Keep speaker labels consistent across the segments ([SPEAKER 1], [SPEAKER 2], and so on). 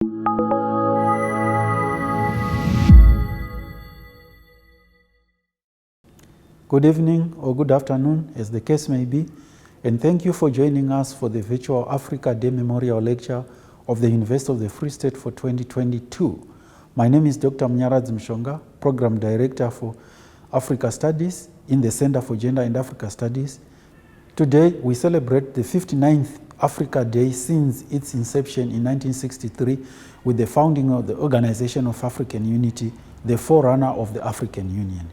[SPEAKER 1] Good evening or good afternoon, as the case may be, and thank you for joining us for the virtual Africa Day Memorial Lecture of the University of the Free State for 2022. My name is Dr. Mnyaradzi Mshonga, Program Director for Africa Studies in the Center for Gender and Africa Studies. Today, we celebrate the 59th Africa Day since its inception in 1963 with the founding of the Organization of African Unity, the forerunner of the African Union.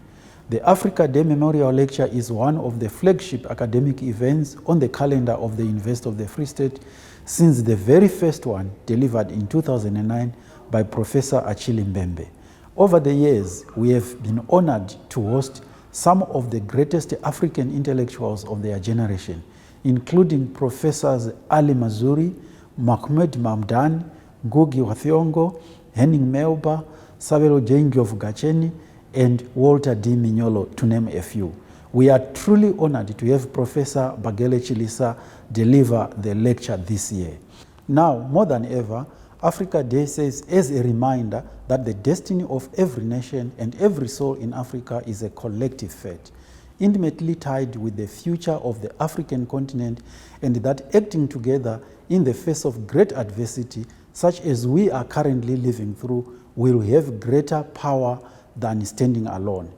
[SPEAKER 1] The Africa Day Memorial Lecture is one of the flagship academic events on the calendar of the University of the Free State since the very first one delivered in 2009 by Professor Achille Mbembe. Over the years, we have been honored to host some of the greatest African intellectuals of their generation, including Professors Ali Mazuri, Mahmoud Mamdani, Ngungi wa Thiongo, Henning Melba, Sabelo Jengi of Gacheni, and Walter D. Mignolo, to name a few. We are truly honored to have Professor Bagele Chilisa deliver the lecture this year. Now, more than ever, Africa Day serves as a reminder that the destiny of every nation and every soul in Africa is a collective fate, intimately tied with the future of the African continent, and that acting together in the face of great adversity, such as we are currently living through, will have greater power than standing alone.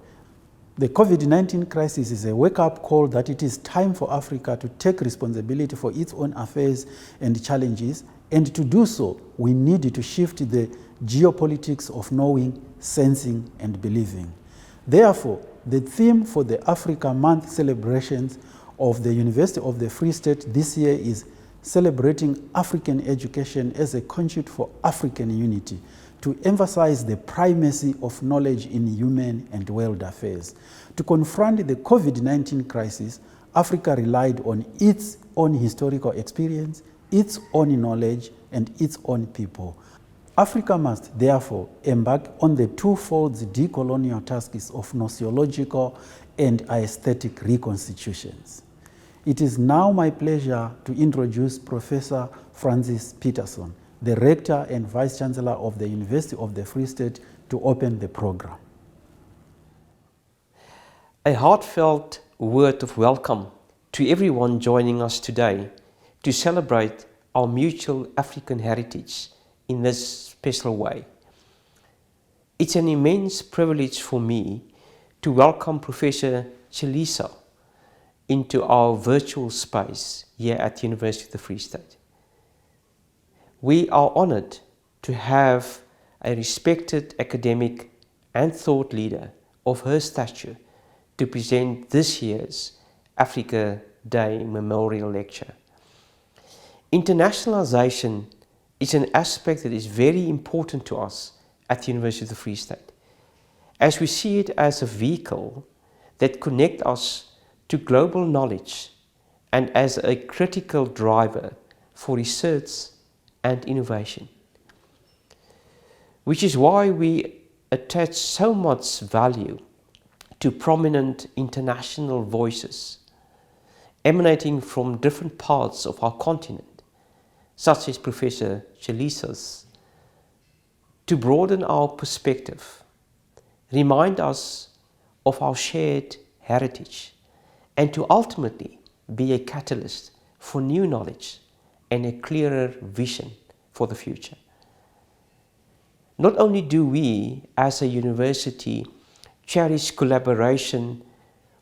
[SPEAKER 1] The COVID-19 crisis is a wake-up call that it is time for Africa to take responsibility for its own affairs and challenges, and to do so, we need to shift the geopolitics of knowing, sensing, and believing. Therefore, the theme for the Africa Month celebrations of the University of the Free State this year is celebrating African education as a conduit for African unity, to emphasize the primacy of knowledge in human and world affairs. To confront the COVID-19 crisis, Africa relied on its own historical experience, its own knowledge, and its own people. Africa must therefore embark on the twofold decolonial tasks of gnosiological and aesthetic reconstitutions. It is now my pleasure to introduce Professor Francis Peterson, the Rector and Vice-Chancellor of the University of the Free State, to open the program.
[SPEAKER 2] A heartfelt word of welcome to everyone joining us today to celebrate our mutual African heritage in this special way. It's an immense privilege for me to welcome Professor Chilisa into our virtual space here at the University of the Free State. We are honored to have a respected academic and thought leader of her stature to present this year's Africa Day Memorial Lecture. Internationalization is an aspect that is very important to us at the University of the Free State, as we see it as a vehicle that connects us to global knowledge and as a critical driver for research and innovation, which is why we attach so much value to prominent international voices emanating from different parts of our continent, such as Professor Chilisa's, to broaden our perspective, remind us of our shared heritage, and to ultimately be a catalyst for new knowledge and a clearer vision for the future. Not only do we, as a university, cherish collaboration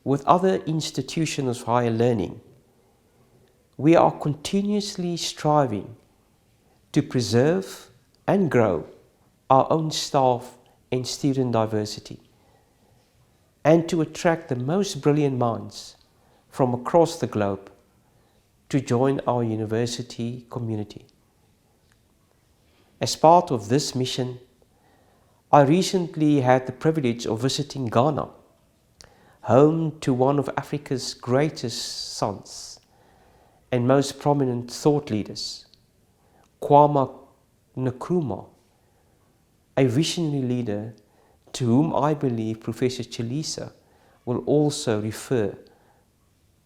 [SPEAKER 2] with other institutions of higher learning, we are continuously striving to preserve and grow our own staff and student diversity, and to attract the most brilliant minds from across the globe to join our university community. As part of this mission, I recently had the privilege of visiting Ghana, home to one of Africa's greatest sons and most prominent thought leaders, Kwame Nkrumah, a visionary leader to whom I believe Professor Chilisa will also refer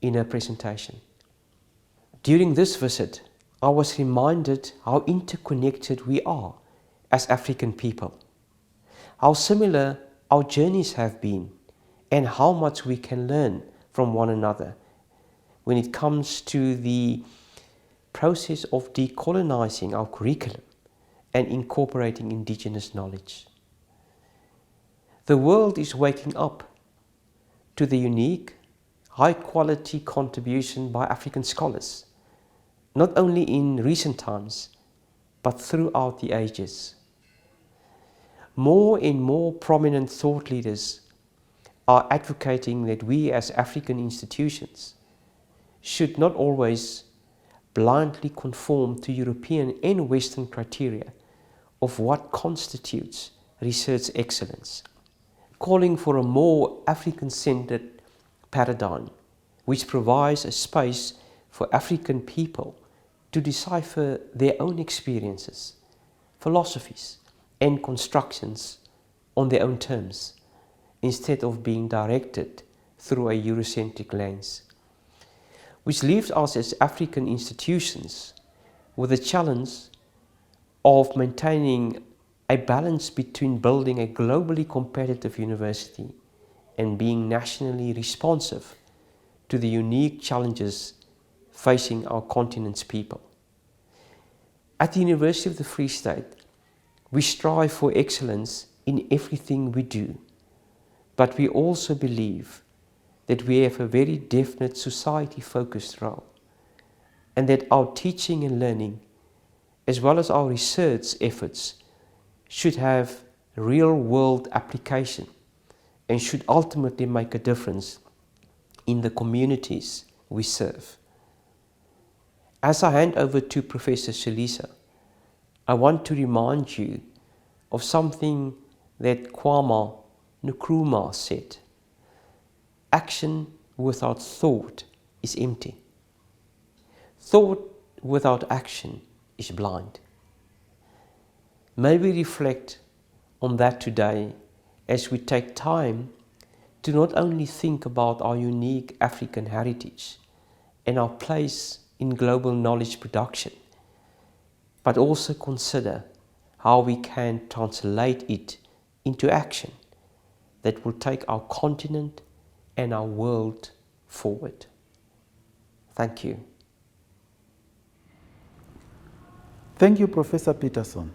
[SPEAKER 2] in her presentation. During this visit, I was reminded how interconnected we are as African people, how similar our journeys have been, and how much we can learn from one another when it comes to the process of decolonizing our curriculum and incorporating indigenous knowledge. The world is waking up to the unique, high-quality contribution by African scholars, not only in recent times, but throughout the ages. More and more prominent thought leaders are advocating that we as African institutions should not always blindly conform to European and Western criteria of what constitutes research excellence, calling for a more African-centered paradigm which provides a space for African people to decipher their own experiences, philosophies, and constructions on their own terms, instead of being directed through a Eurocentric lens, which leaves us as African institutions with the challenge of maintaining a balance between building a globally competitive university and being nationally responsive to the unique challenges facing our continent's people. At the University of the Free State, we strive for excellence in everything we do, but we also believe that we have a very definite society-focused role, and that our teaching and learning, as well as our research efforts, should have real-world application and should ultimately make a difference in the communities we serve. As I hand over to Professor Chilisa, I want to remind you of something that Kwame Nkrumah said. Action without thought is empty. Thought without action is blind. May we reflect on that today as we take time to not only think about our unique African heritage and our place in global knowledge production, but also consider how we can translate it into action that will take our continent and our world forward. Thank you.
[SPEAKER 1] Thank you, Professor Peterson.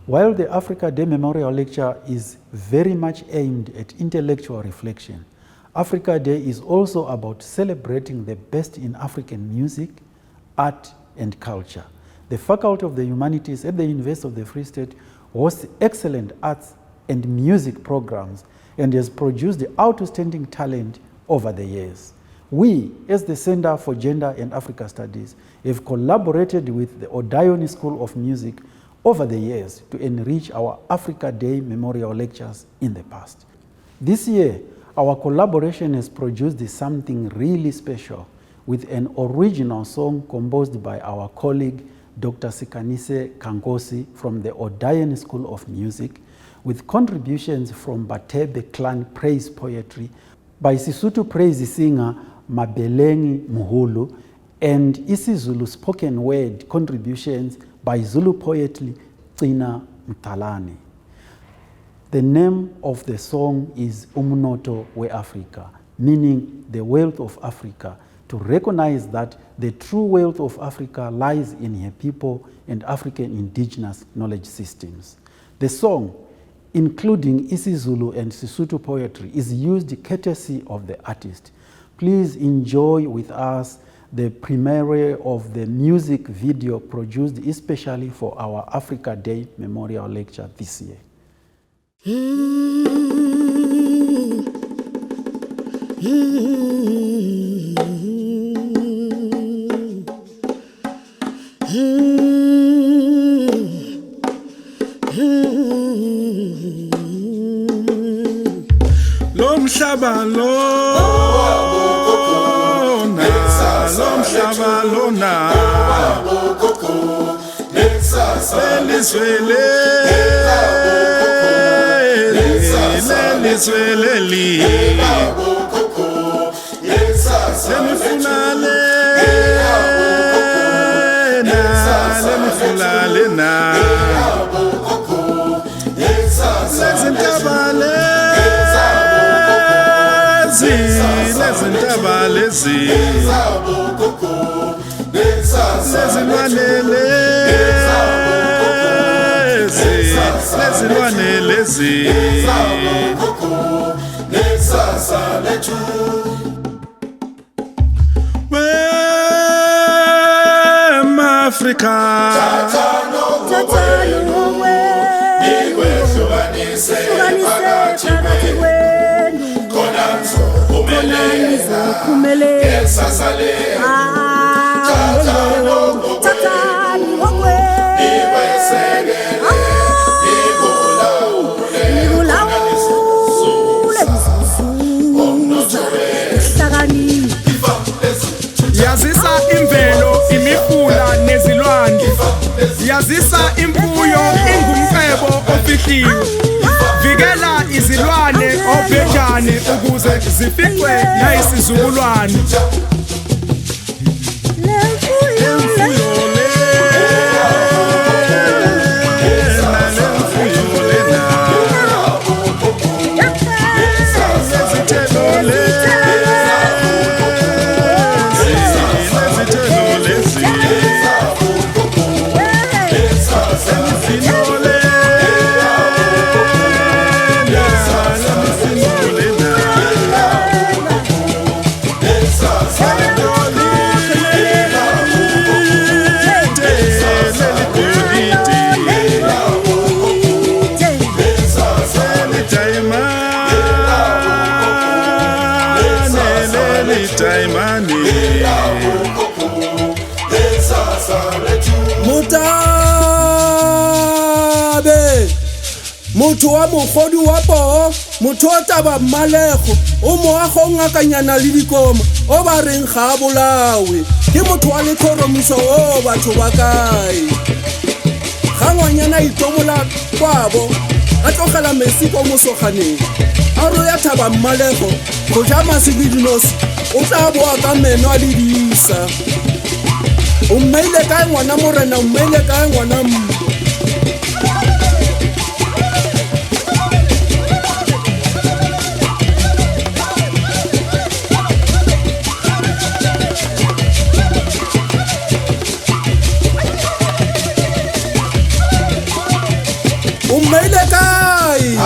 [SPEAKER 1] While the Africa Day Memorial Lecture is very much aimed at intellectual reflection, Africa Day is also about celebrating the best in African music, art, and culture. The Faculty of the Humanities at the University of the Free State hosts excellent arts and music programs and has produced outstanding talent over the years. We, as the Center for Gender and Africa Studies, have collaborated with the Odeon School of Music over the years to enrich our Africa Day Memorial Lectures in the past. This year, our collaboration has produced something really special with an original song composed by our colleague Dr. Sikanise Kankosi from the Odeon School of Music, with contributions from Batebe Clan Praise Poetry, by Sisutu praise singer Mabelengi Muhulu, and isiZulu spoken word contributions by Zulu poet Tina Mtalani. The name of the song is Umnoto we Africa, meaning the wealth of Africa, to recognize that the true wealth of Africa lies in her people and African indigenous knowledge systems. The song, including isiZulu and Sisutu poetry, is used courtesy of the artist. Please enjoy with us the premiere of the music video produced especially for our Africa Day Memorial Lecture this year.
[SPEAKER 3] lezintaba lezi lezilwane lezi Africa yazisa imvelo imifula nezilwandle yazisa imfuyo ingumcebo ofihliwe vikela izilwane obhejane ukuze zificwe nayisizukulwane motho wa mogodu wa poo motho o taba mmalego o moago ngakanyana le dikoma o ba reng ga a bolawe ke motho wa letlhoromiso o batho ba kae ga ngwanyana itomola kwabo a tlogela mesi ko mosoganeng a ro ya thaba mmalego go ja masi le dinosi o tla boa ka meno a le diisa o mmeile kae ngwana morena o mmeile kae ngwana mpo umeile kai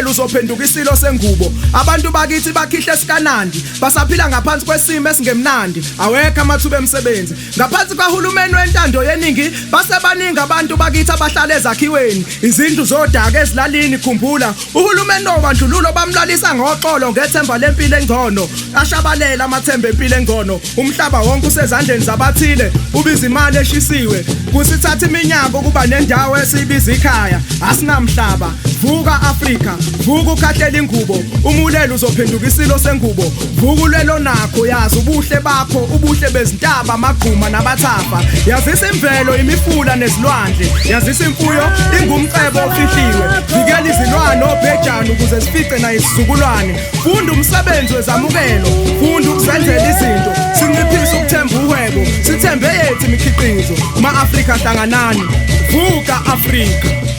[SPEAKER 3] umulelo uzophenduka isilo sengubo abantu bakithi bakhihle sikanandi basaphila ngaphansi kwesimo esingemnandi awekho amathuba emsebenzi ngaphansi kahulumeni wentando yeningi basebaningi abantu bakithi abahlala ezakhiweni izindlu zodaka ezilalini khumbula uhulumeni nobandlululo bamlalisa ngoxolo ngethemba lempilo engcono ashabalela amathemba empilo engcono umhlaba wonke usezandleni zabathile ubiza imali eshisiwe kusithatha iminyaka ukuba nendawo esibiza ikhaya asinamhlaba vuka Africa vuka ukhahlela ingubo umulelo uzophenduka isilo sengubo vuka ulelo nakho yazi ubuhle bakho ubuhle bezintaba amagquma nabathafa yazisa imvelo imifula nezilwandle yazisa imfuyo ingumcebo ofihliwe vikela izilwane obhejana ukuze sifice na isizukulwane funda umsebenzi wezamukelo funda ukuzenzela izinto sinciphise ukuthemba uhwebo sithembe yethu imikhiqizo ma-Afrika hlanganani vuka Africa.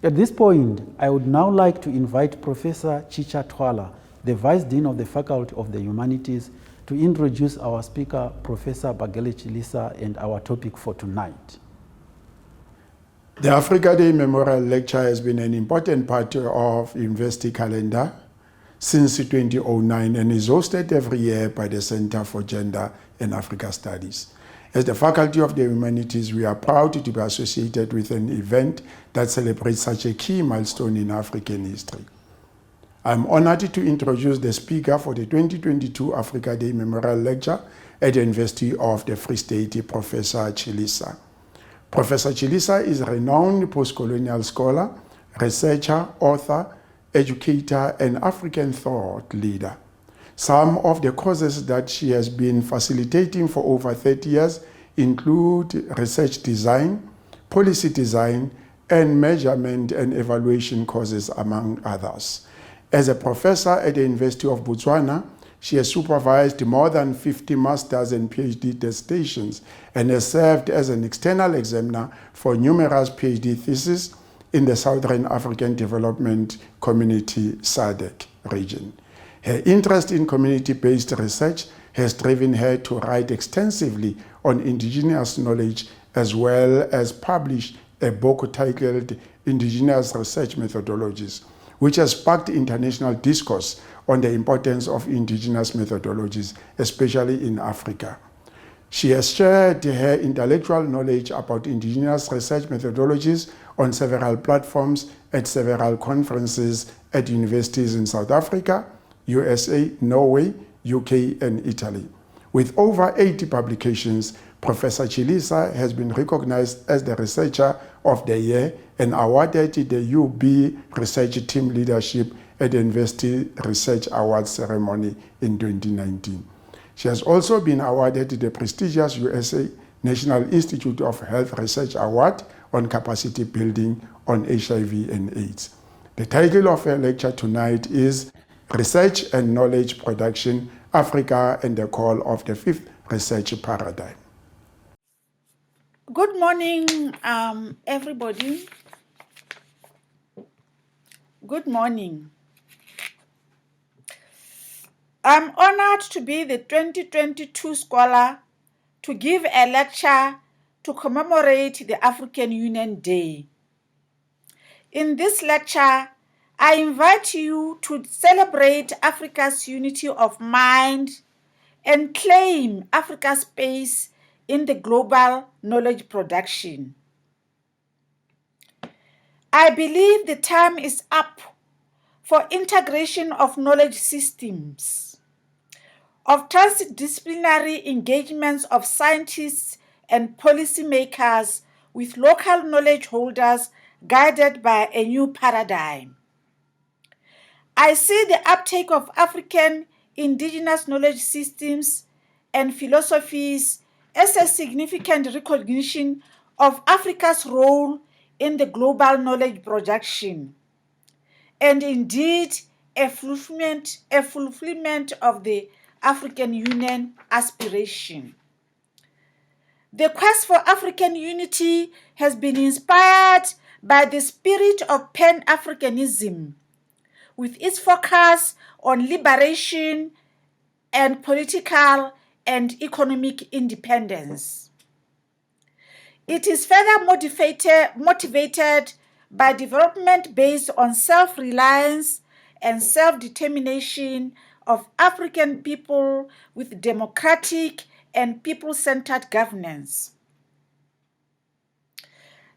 [SPEAKER 1] At this point, I would now like to invite Professor Chicha Twala, the Vice Dean of the Faculty of the Humanities, to introduce our speaker, Professor Bagele Chilisa, and our topic for tonight.
[SPEAKER 4] The Africa Day Memorial Lecture has been an important part of university calendar since 2009 and is hosted every year by the Center for Gender and Africa Studies. As the Faculty of the Humanities, we are proud to be associated with an event that celebrates such a key milestone in African history. I'm honored to introduce the speaker for the 2022 Africa Day Memorial Lecture at the University of the Free State, Professor Chilisa. Professor Chilisa is a renowned post-colonial scholar, researcher, author, educator, and African thought leader. Some of the causes that she has been facilitating for over 30 years include research design, policy design, and measurement and evaluation courses, among others. As a professor at the University of Botswana, she has supervised more than 50 master's and PhD dissertations and has served as an external examiner for numerous PhD theses in the Southern African Development Community SADC region. Her interest in community-based research has driven her to write extensively on indigenous knowledge, as well as publish a book titled Indigenous Research Methodologies, which has sparked international discourse on the importance of indigenous methodologies, especially in Africa. She has shared her intellectual knowledge about indigenous research methodologies on several platforms at several conferences at universities in South Africa, USA, Norway, UK, and Italy. With over 80 publications, Professor Chilisa has been recognized as the Researcher of the Year and awarded the UB Research Team Leadership at the University Research Awards ceremony in 2019. She has also been awarded the prestigious USA National Institute of Health Research Award on Capacity Building on HIV and AIDS. The title of her lecture tonight is Research and Knowledge Production, Africa and the Call of the Fifth Research Paradigm.
[SPEAKER 5] Good morning, everybody. Good morning. I'm honored to be the 2022 scholar to give a lecture to commemorate the African Union Day. In this lecture, I invite you to celebrate Africa's unity of mind and claim Africa's space in the global knowledge production. I believe the time is up for integration of knowledge systems, of transdisciplinary engagements of scientists and policymakers with local knowledge holders guided by a new paradigm. I see the uptake of African indigenous knowledge systems and philosophies as a significant recognition of Africa's role in the global knowledge production, and indeed a fulfillment of the African Union aspiration. The quest for African unity has been inspired by the spirit of Pan-Africanism, with its focus on liberation and political and economic independence. It is further motivated by development based on self-reliance and self-determination of African people with democratic and people-centered governance.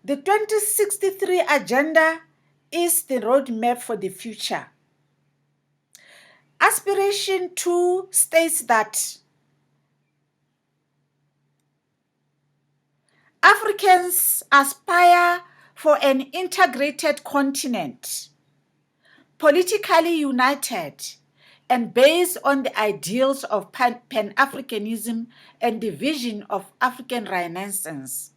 [SPEAKER 5] The 2063 Agenda is the roadmap for the future. Aspiration 2 states that Africans aspire for an integrated continent, politically united and based on the ideals of Pan-Africanism and the vision of African Renaissance.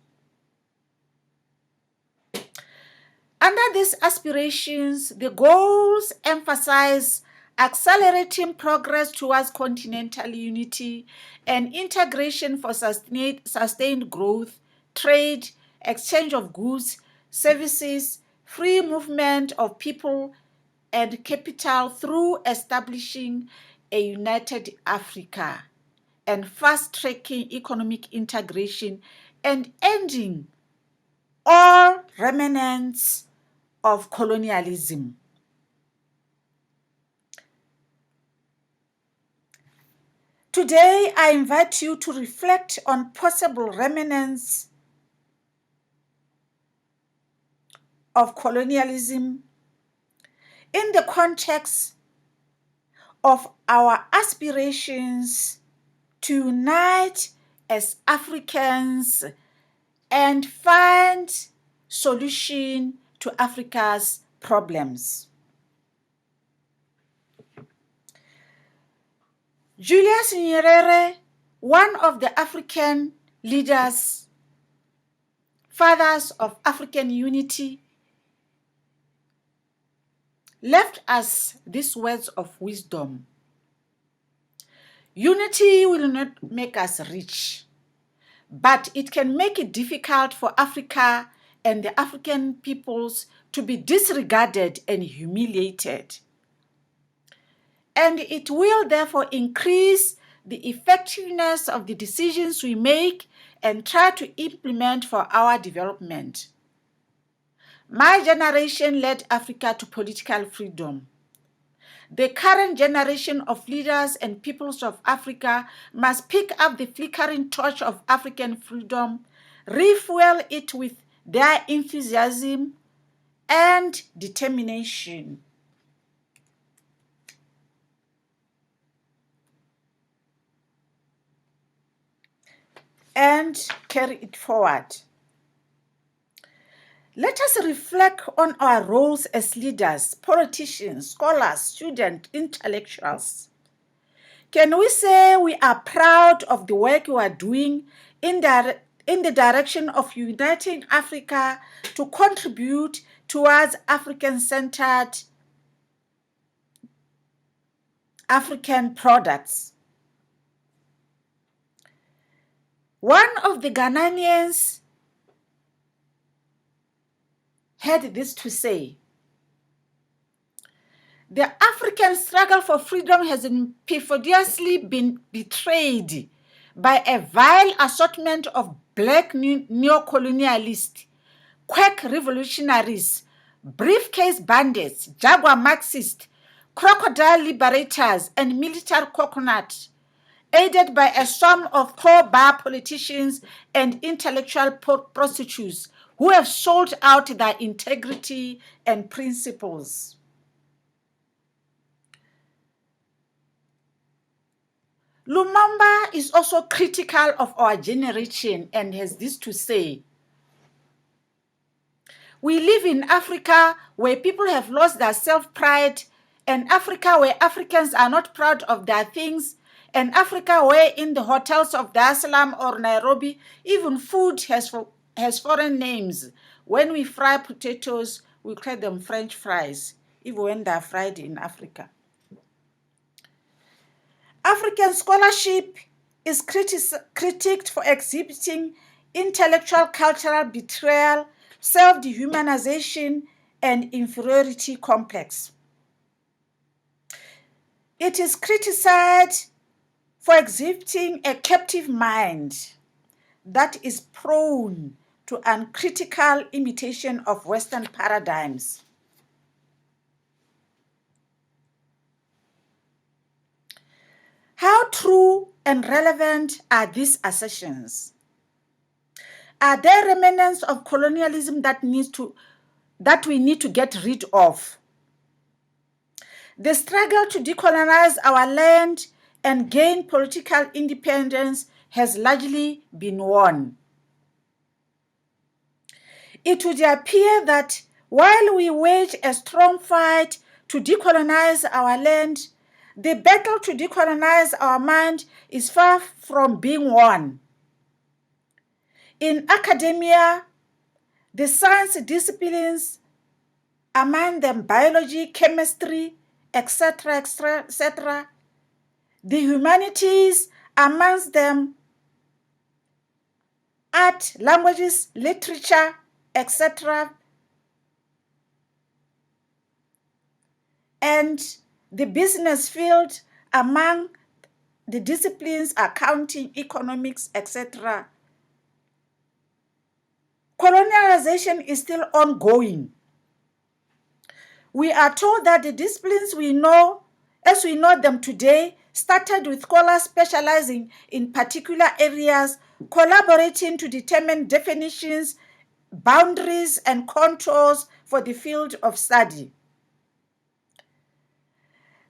[SPEAKER 5] Under these aspirations, the goals emphasize accelerating progress towards continental unity and integration for sustained growth, trade, exchange of goods, services, free movement of people and capital through establishing a united Africa and fast-tracking economic integration and ending all remnants of colonialism. Today, I invite you to reflect on possible remnants of colonialism in the context of our aspirations to unite as Africans and find solution to Africa's problems. Julius Nyerere, one of the African leaders, fathers of African unity, left us these words of wisdom. Unity will not make us rich, but it can make it difficult for Africa and the African peoples to be disregarded and humiliated. And it will therefore increase the effectiveness of the decisions we make and try to implement for our development. My generation led Africa to political freedom. The current generation of leaders and peoples of Africa must pick up the flickering torch of African freedom, refuel it with their enthusiasm and determination. And carry it forward. Let us reflect on our roles as leaders, politicians, scholars, students, intellectuals. Can we say we are proud of the work we are doing in the direction of uniting Africa to contribute towards African-centered African products? One of the Ghanaians had this to say: the African struggle for freedom has perfidously been betrayed by a vile assortment of black neo-colonialists, quack revolutionaries, briefcase bandits, jaguar Marxists, crocodile liberators, and military coconuts, aided by a swarm of pro-bar politicians and intellectual prostitutes who have sold out their integrity and principles. Lumumba is also critical of our generation and has this to say: we live in Africa where people have lost their self-pride, and Africa where Africans are not proud of their things, and Africa where in the hotels of Dar es Salaam or Nairobi, even food has foreign names. When we fry potatoes, we call them French fries, even when they are fried in Africa. African scholarship is critiqued for exhibiting intellectual cultural betrayal, self-dehumanization, and inferiority complex. It is criticized for exhibiting a captive mind that is prone to uncritical imitation of Western paradigms. How true and relevant are these assertions? Are there remnants of colonialism that we need to get rid of? The struggle to decolonize our land and gain political independence has largely been won. It would appear that while we wage a strong fight to decolonize our land, the battle to decolonize our mind is far from being won. In academia, the science disciplines, among them biology, chemistry, etc., etc., the humanities, amongst them art, languages, literature, etc., and the business field among the disciplines accounting, economics, etc. Colonialization is still ongoing. We are told that the disciplines we know, as we know them today, started with scholars specializing in particular areas, collaborating to determine definitions, boundaries, and contours for the field of study.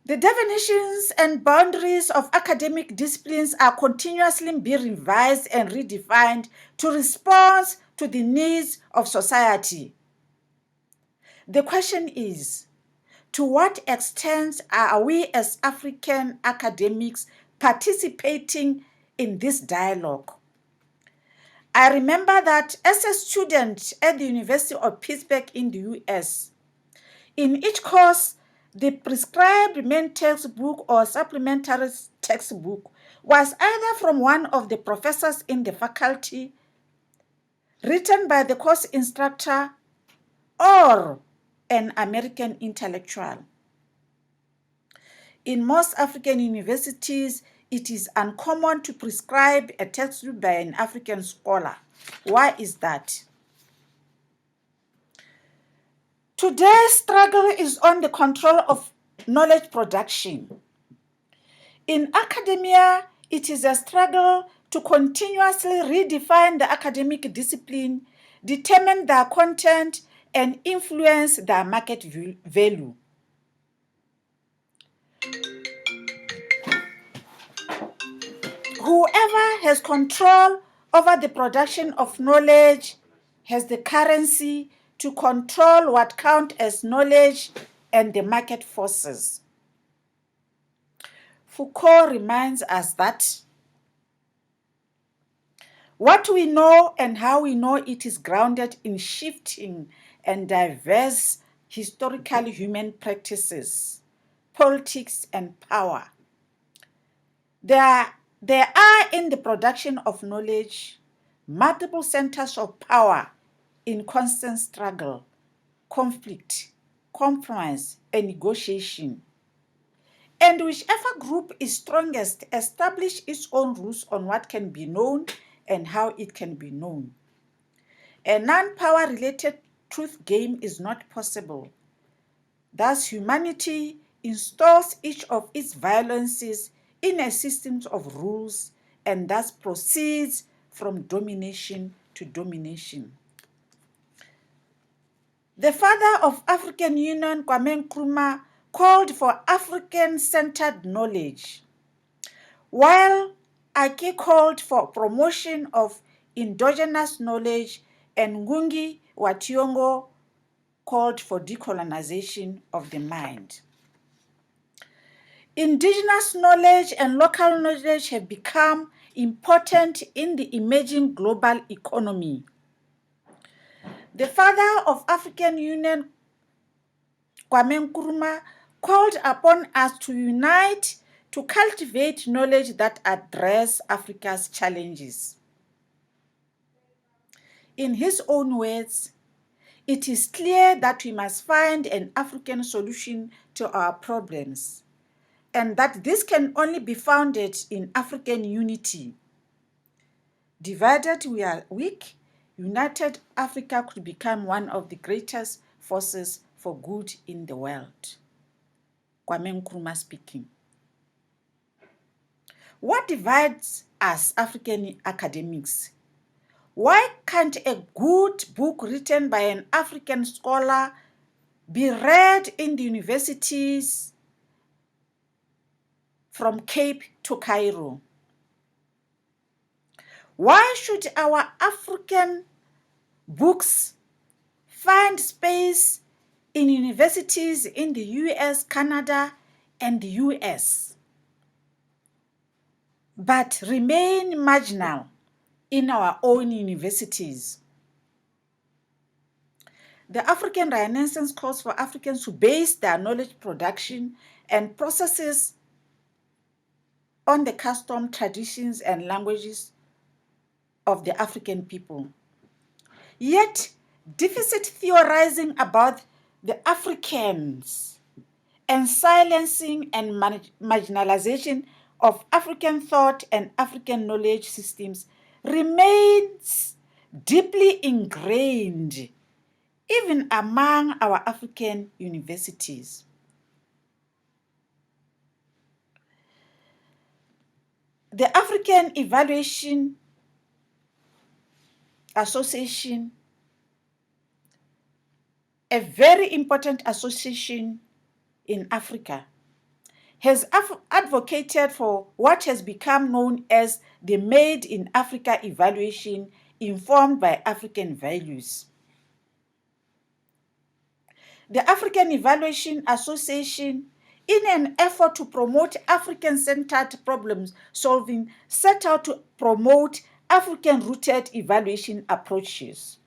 [SPEAKER 5] The definitions and boundaries of academic disciplines are continuously being revised and redefined to respond to the needs of society. The question is, to what extent are we as African academics participating in this dialogue? I remember that as a student at the University of Pittsburgh in the US, in each course, the prescribed main textbook or supplementary textbook was either from one of the professors in the faculty, written by the course instructor, or an American intellectual. In most African universities, it is uncommon to prescribe a textbook by an African scholar. Why is that? Today's struggle is on the control of knowledge production. In academia, it is a struggle to continuously redefine the academic discipline, determine their content, and influence their market value. Whoever has control over the production of knowledge has the currency to control what counts as knowledge and the market forces. Foucault reminds us that what we know and how we know it is grounded in shifting and diverse historical human practices, politics, and power. There are in the production of knowledge multiple centers of power in constant struggle, conflict, compromise, and negotiation. And whichever group is strongest establish its own rules on what can be known and how it can be known. A non-power related truth game is not possible. Thus, humanity installs each of its violences in a system of rules and thus proceeds from domination to domination. The father of African Union, Kwame Nkrumah, called for African-centered knowledge, while Ake called for promotion of endogenous knowledge and Ngungi wa Thiongo called for decolonization of the mind. Indigenous knowledge and local knowledge have become important in the emerging global economy. The father of African Union, Kwame Nkrumah, called upon us to unite to cultivate knowledge that address Africa's challenges. In his own words, it is clear that we must find an African solution to our problems, and that this can only be founded in African unity. Divided we are weak, united Africa could become one of the greatest forces for good in the world. Kwame Nkrumah speaking. What divides us African academics? Why can't a good book written by an African scholar be read in the universities from Cape to Cairo? Why should our African books find space in universities in the US, Canada, and the US, but remain marginal in our own universities? The African Renaissance calls for Africans to base their knowledge production and processes on the custom, traditions, and languages of the African people. Yet, deficit theorizing about the Africans and silencing and marginalization of African thought and African knowledge systems remains deeply ingrained even among our African universities. The African Evaluation Association, a very important association in Africa, has advocated for what has become known as the Made in Africa evaluation informed by African values. The African Evaluation Association, in an effort to promote African-centered problem solving, set out to promote African-rooted evaluation approaches.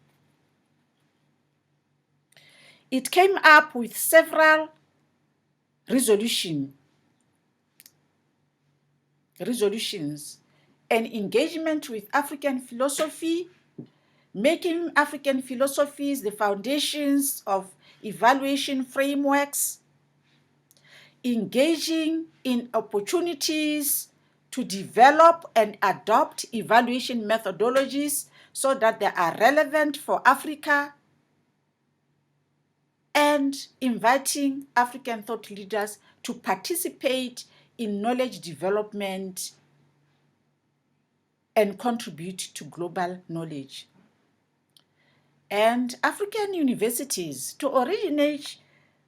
[SPEAKER 5] It came up with several resolutions, and engagement with African philosophy, making African philosophies the foundations of evaluation frameworks, engaging in opportunities to develop and adopt evaluation methodologies so that they are relevant for Africa, and inviting African thought leaders to participate in knowledge development and contribute to global knowledge. And African universities to originate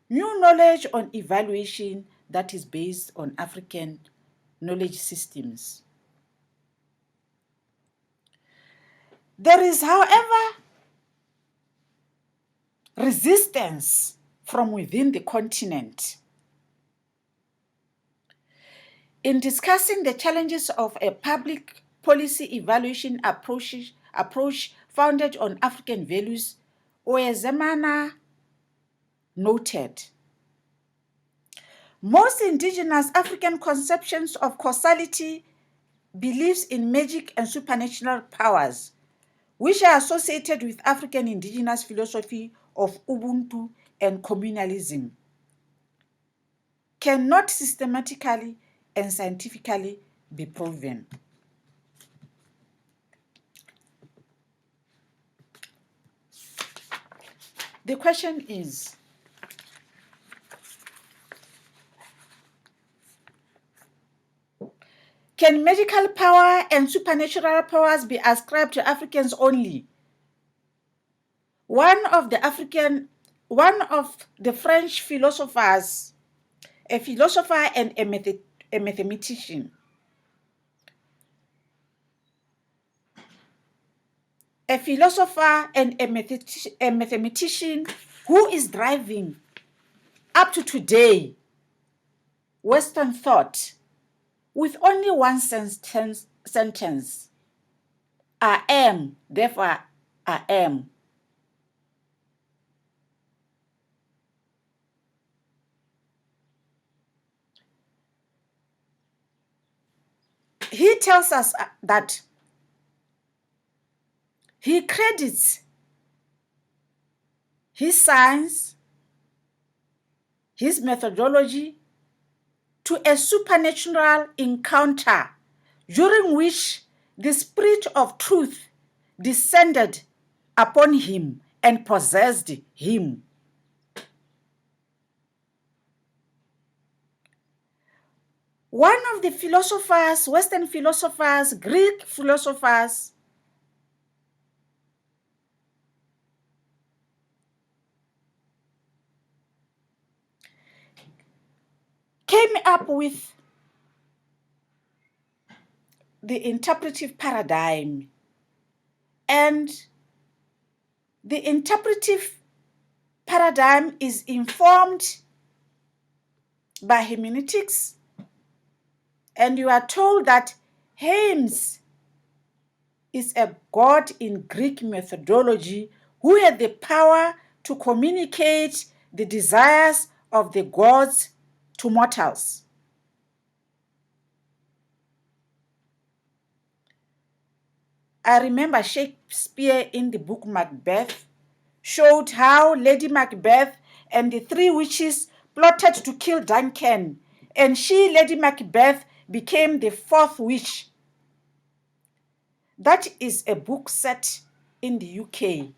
[SPEAKER 5] new knowledge on evaluation that is based on African knowledge systems. There is, however, resistance from within the continent. In discussing the challenges of a public policy evaluation approach founded on African values, Oyezemana noted, most indigenous African conceptions of causality, beliefs in magic and supernatural powers, which are associated with African indigenous philosophy of Ubuntu and communalism, cannot systematically and scientifically be proven. The question is, can magical power and supernatural powers be ascribed to Africans only? One of the French philosophers, a philosopher and a mathematician, who is driving up to today Western thought with only one sentence, I am, therefore I am. He tells us that he credits his science, his methodology, to a supernatural encounter during which the Spirit of truth descended upon him and possessed him. One of the philosophers, Western philosophers, Greek philosophers, came up with the interpretive paradigm. And the interpretive paradigm is informed by hermeneutics. And you are told that Hermes is a god in Greek methodology who had the power to communicate the desires of the gods to mortals. I remember Shakespeare in the book Macbeth showed how Lady Macbeth and the three witches plotted to kill Duncan, and she, Lady Macbeth, became the fourth witch. That is a book set in the UK.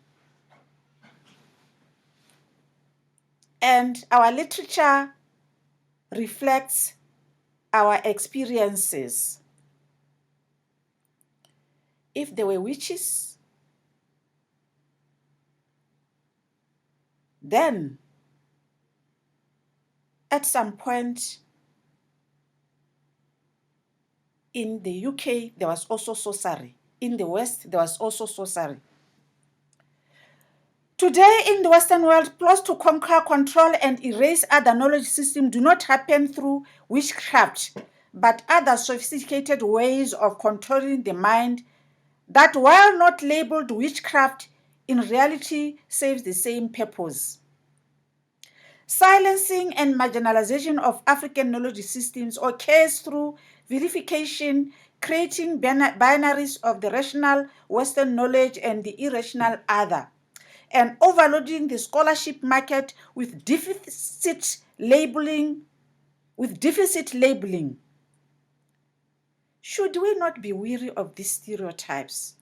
[SPEAKER 5] And our literature reflects our experiences. If there were witches, then at some point in the UK, there was also sorcery. In the West, there was also sorcery. Today, in the Western world, plots to conquer, control, and erase other knowledge systems do not happen through witchcraft, but other sophisticated ways of controlling the mind that, while not labeled witchcraft, in reality serves the same purpose. Silencing and marginalization of African knowledge systems occurs through vilification, creating binaries of the rational Western knowledge and the irrational other, and overloading the scholarship market with deficit labeling. Should we not be weary of these stereotypes?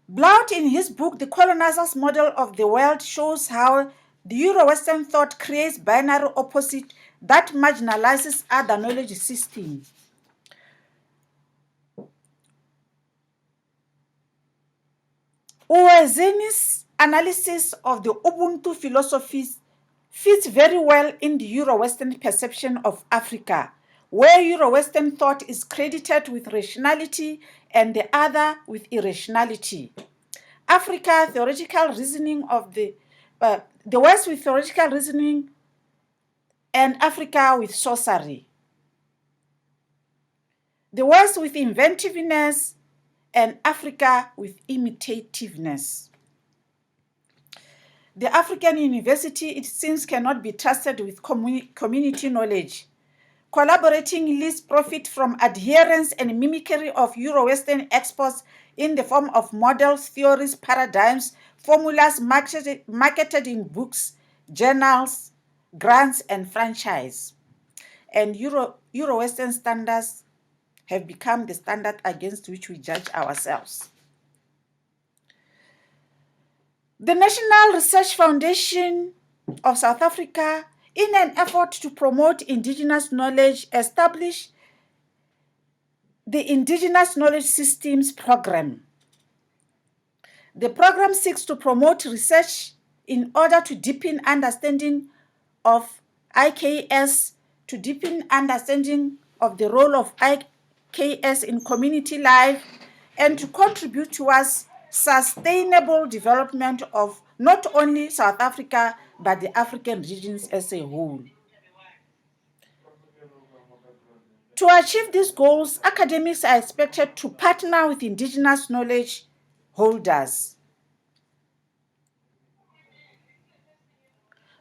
[SPEAKER 5] Blount, in his book, The Colonizer's Model of the World, shows how the Euro-Western thought creates binary opposite that marginalizes other knowledge systems. Uwezini's analysis of the Ubuntu philosophies fits very well in the Euro-Western perception of Africa, where Euro-Western thought is credited with rationality and the other with irrationality. Africa, theoretical reasoning of the West with theoretical reasoning, and Africa with sorcery. The West with inventiveness, and Africa with imitativeness. The African university, it seems, cannot be trusted with community knowledge. Collaborating elites profit from adherence and mimicry of Euro-Western experts in the form of models, theories, paradigms, formulas marketed in books, journals, grants, and franchise. And Euro-Western standards have become the standard against which we judge ourselves. The National Research Foundation of South Africa, in an effort to promote indigenous knowledge, established the Indigenous Knowledge Systems Program. The program seeks to promote research in order to deepen understanding of IKS, to deepen understanding of the role of IKS in community life, and to contribute towards sustainable development of not only South Africa, but the African regions as a whole. To achieve these goals, academics are expected to partner with indigenous knowledge holders.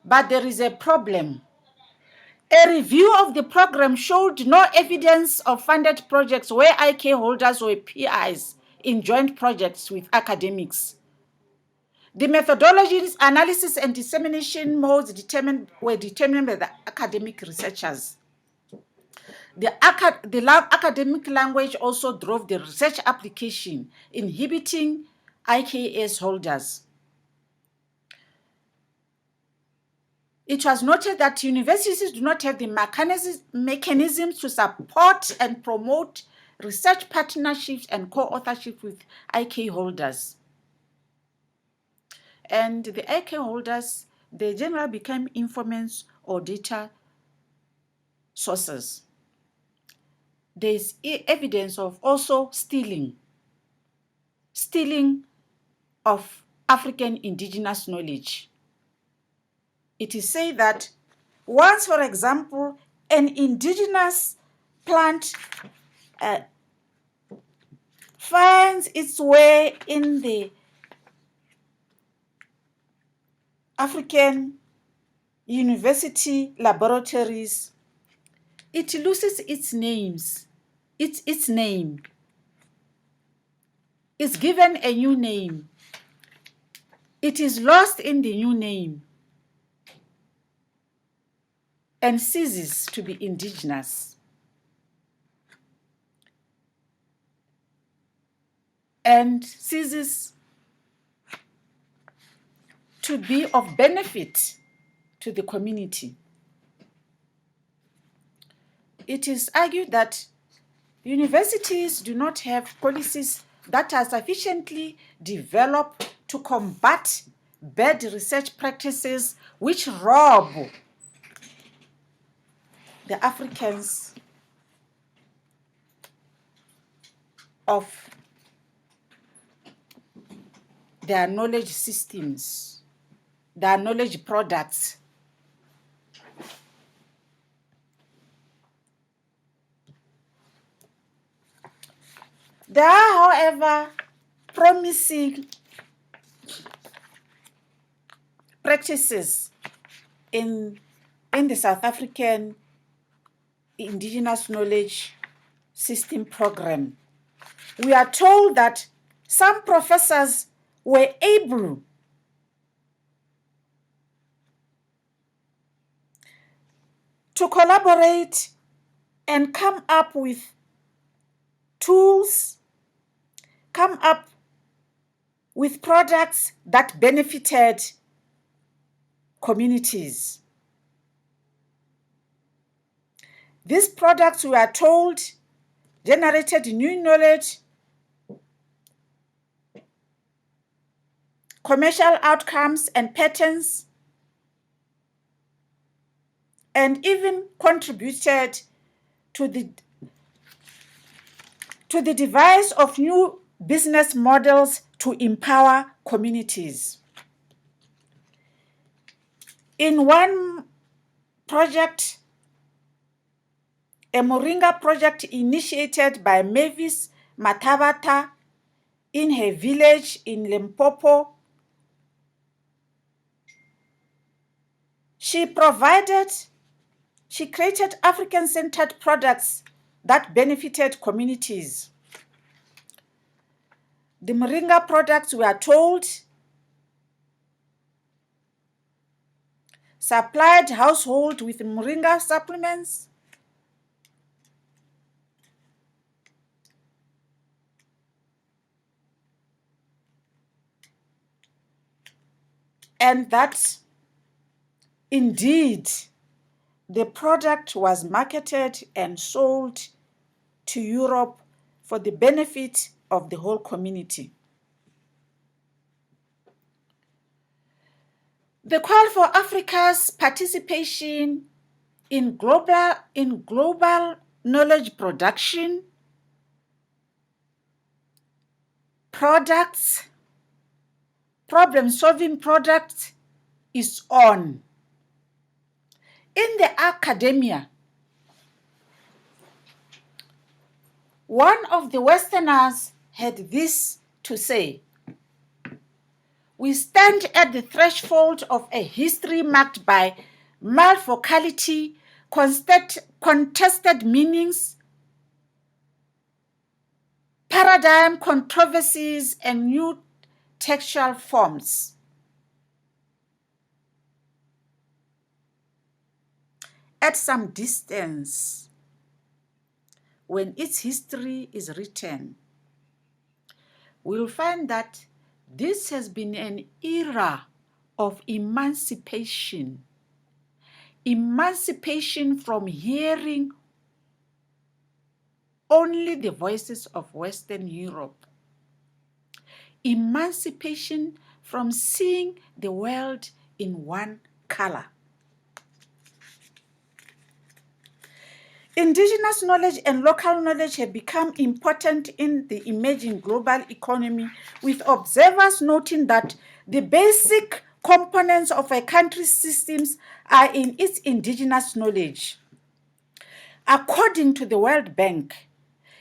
[SPEAKER 5] But there is a problem. A review of the program showed no evidence of funded projects where IK holders were PIs in joint projects with academics. The methodologies, analysis, and dissemination modes were determined by the academic researchers. The academic language also drove the research application, inhibiting IKS holders. It was noted that universities do not have the mechanisms to support and promote research partnerships and co-authorship with IK holders. And the IK holders, they generally become informants or data sources. There is evidence of also stealing of African indigenous knowledge. It is said that once, for example, an indigenous plant finds its way in the African university laboratories, it loses its names. Its name is given a new name. it is lost in the new name and ceases to be indigenous. And ceases to be of benefit to the community. It is argued that universities do not have policies that are sufficiently developed to combat bad research practices which rob the Africans of their knowledge systems, their knowledge products. There are, however, promising practices in the South African Indigenous Knowledge System program. We are told that some professors were able to collaborate and come up with tools, come up with products that benefited communities. These products, we are told, generated new knowledge, commercial outcomes and patterns, and even contributed to the device of new business models to empower communities. In one project, a Moringa project initiated by Mavis Matavata in her village in Limpopo, she created African-centered products that benefited communities. The Moringa products, we are told, supplied households with Moringa supplements, and that indeed the product was marketed and sold to Europe for the benefit of the whole community. The call for Africa's participation in global knowledge production, products, problem-solving products is on. In the academia, one of the Westerners had this to say: "We stand at the threshold of a history marked by malfocality, contested meanings, paradigm controversies, and new textual forms. At some distance, when its history is written, we'll find that this has been an era of emancipation from hearing only the voices of Western Europe, emancipation from seeing the world in one color. Indigenous knowledge and local knowledge have become important in the emerging global economy, with observers noting that the basic components of a country's systems are in its indigenous knowledge. According to the World Bank,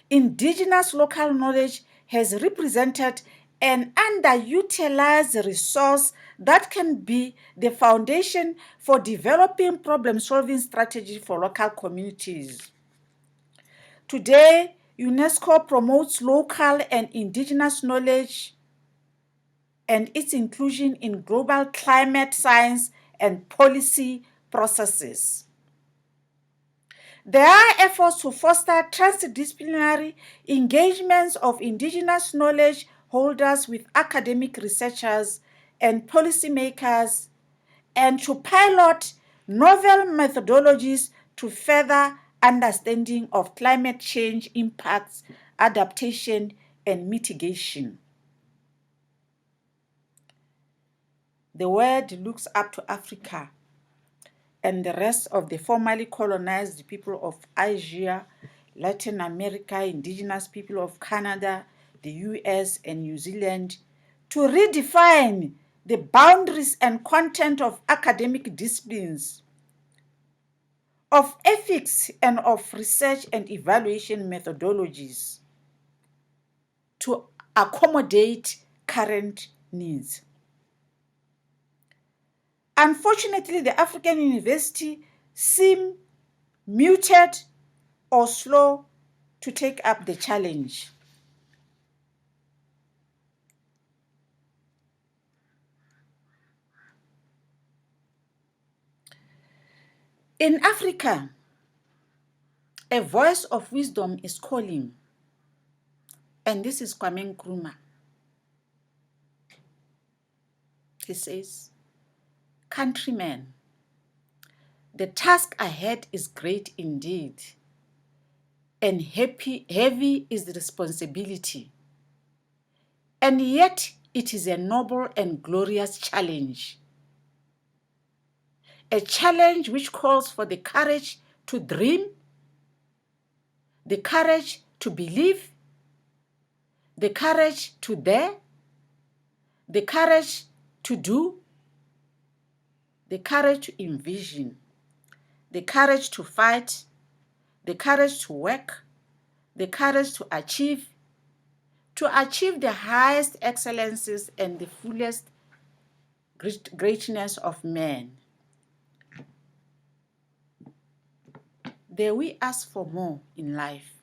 [SPEAKER 5] indigenous local knowledge has represented an underutilized resource that can be the foundation for developing problem-solving strategies for local communities. Today, UNESCO promotes local and indigenous knowledge and its inclusion in global climate science and policy processes. There are efforts to foster transdisciplinary engagements of indigenous knowledge holders with academic researchers and policymakers, and to pilot novel methodologies to further understanding of climate change impacts, adaptation, and mitigation. The world looks up to Africa and the rest of the formerly colonized people of Asia, Latin America, indigenous people of Canada, the US, and New Zealand to redefine the boundaries and content of academic disciplines, of ethics, and of research and evaluation methodologies to accommodate current needs. Unfortunately, the African university seem muted or slow to take up the challenge. In Africa, a voice of wisdom is calling, and this is Kwame Nkrumah. He says, "Countrymen, the task ahead is great indeed, and heavy is the responsibility. And yet it is a noble and glorious challenge. A challenge which calls for the courage to dream, the courage to believe, the courage to dare, the courage to do, the courage to envision, the courage to fight, the courage to work, the courage to achieve the highest excellences and the fullest greatness of man. Dare we ask for more in life?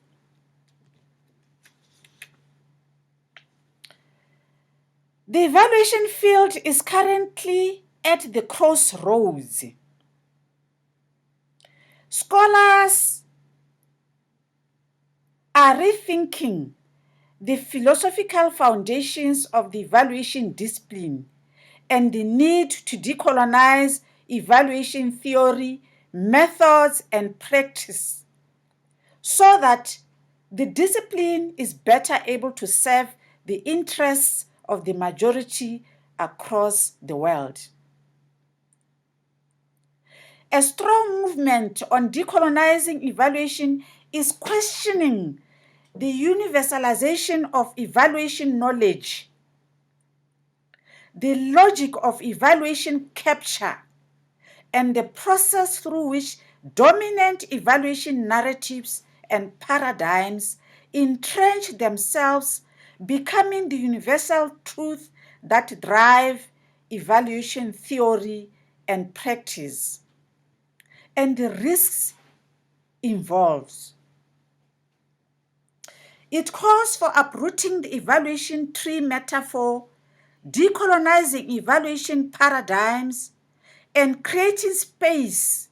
[SPEAKER 5] The evaluation field is currently at the crossroads. Scholars are rethinking the philosophical foundations of the evaluation discipline and the need to decolonize evaluation theory, methods, and practice so that the discipline is better able to serve the interests of the majority across the world. A strong movement on decolonizing evaluation is questioning the universalization of evaluation knowledge, the logic of evaluation capture, and the process through which dominant evaluation narratives and paradigms entrench themselves, becoming the universal truth that drive evaluation theory and practice, and the risks involved. It calls for uprooting the evaluation tree metaphor, decolonizing evaluation paradigms, and creating space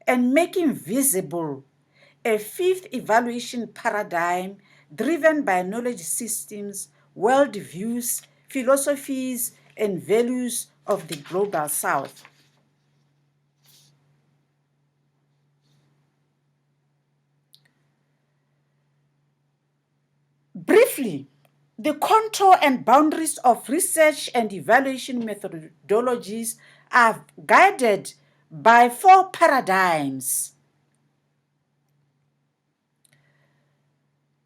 [SPEAKER 5] and making visible a fifth evaluation paradigm driven by knowledge systems, worldviews, philosophies, and values of the global South. Briefly, the contour and boundaries of research and evaluation methodologies are guided by four paradigms.